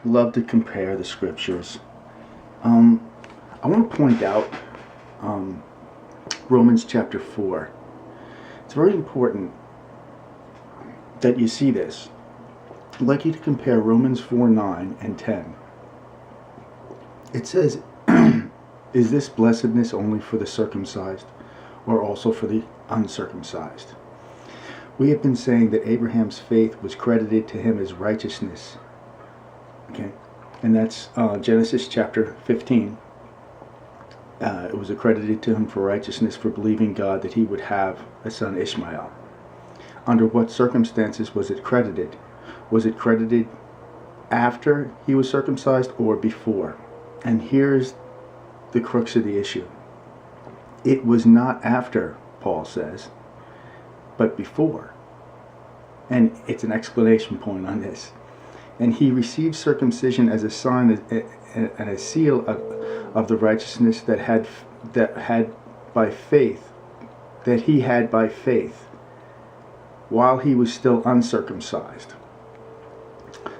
love to compare the scriptures. I want to point out Romans chapter 4. It's very important that you see this. I'd like you to compare Romans 4:9 and 10. It says, is this blessedness only for the circumcised, or also for the uncircumcised? We have been saying that Abraham's faith was credited to him as righteousness. Okay, and that's Genesis chapter 15. It was accredited to him for righteousness for believing God that he would have a son Ishmael. Under what circumstances was it credited? Was it credited after he was circumcised or before? And here's the crux of the issue. It was not after, Paul says, but before. And it's an exclamation point on this. And he received circumcision as a sign and a seal of the righteousness that he had by faith while he was still uncircumcised.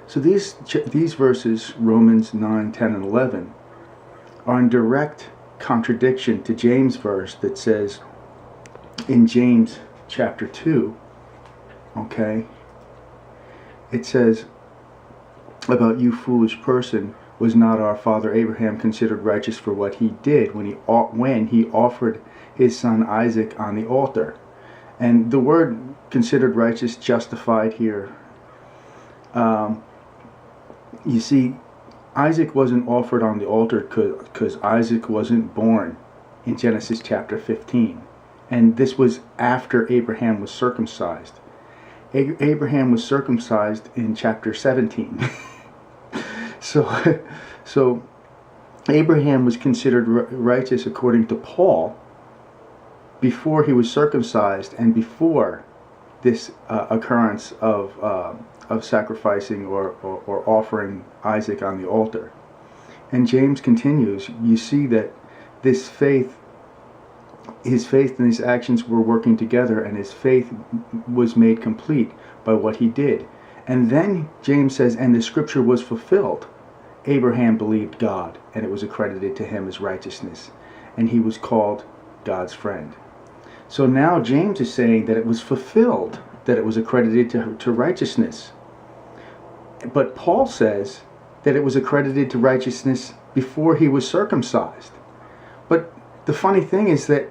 So these verses, Romans 9, 10, and 11, are in direct contradiction to James' verse that says in James chapter 2, okay, it says about you foolish person, was not our father Abraham considered righteous for what he did when he offered his son Isaac on the altar? And the word considered righteous, justified here, you see, Isaac wasn't offered on the altar because Isaac wasn't born in Genesis chapter 15. And this was after Abraham was circumcised. Abraham was circumcised in chapter 17. So Abraham was considered righteous according to Paul before he was circumcised and before this occurrence of sacrificing or offering Isaac on the altar. And James continues, you see that this faith, his faith and his actions were working together, and his faith was made complete by what he did. And then James says, and the scripture was fulfilled. Abraham believed God, and it was accredited to him as righteousness, and he was called God's friend. So now James is saying that it was fulfilled, that it was accredited to righteousness. But Paul says that it was accredited to righteousness before he was circumcised. But the funny thing is that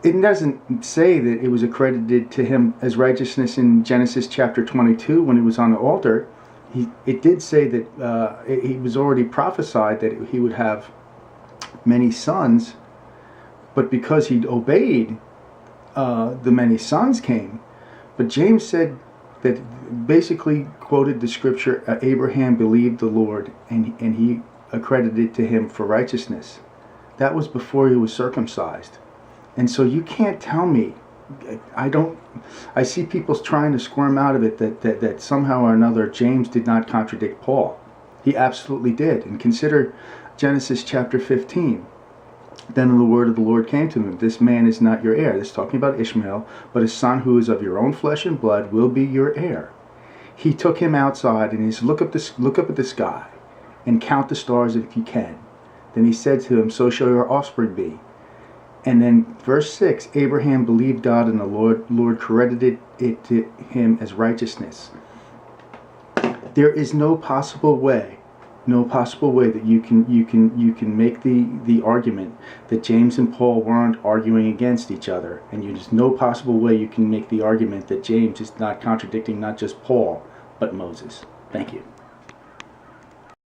it doesn't say that it was accredited to him as righteousness in Genesis chapter 22 when he was on the altar. It did say that he was already prophesied that he would have many sons, but because he'd obeyed, the many sons came. But James said that, basically quoted the scripture, Abraham believed the Lord and he accredited to him for righteousness. That was before he was circumcised. And so you can't tell me, I see people trying to squirm out of it that somehow or another James did not contradict Paul. He absolutely did. And consider Genesis chapter 15. Then the word of the Lord came to him, this man is not your heir. This is talking about Ishmael, but a son who is of your own flesh and blood will be your heir. He took him outside and he said, look up at the sky and count the stars if you can. Then he said to him, so shall your offspring be. And then verse 6, Abraham believed God, and the Lord credited it to him as righteousness. There is no possible way that you can make the argument that James and Paul weren't arguing against each other, and there's no possible way you can make the argument that James is not contradicting not just Paul but Moses. Thank you.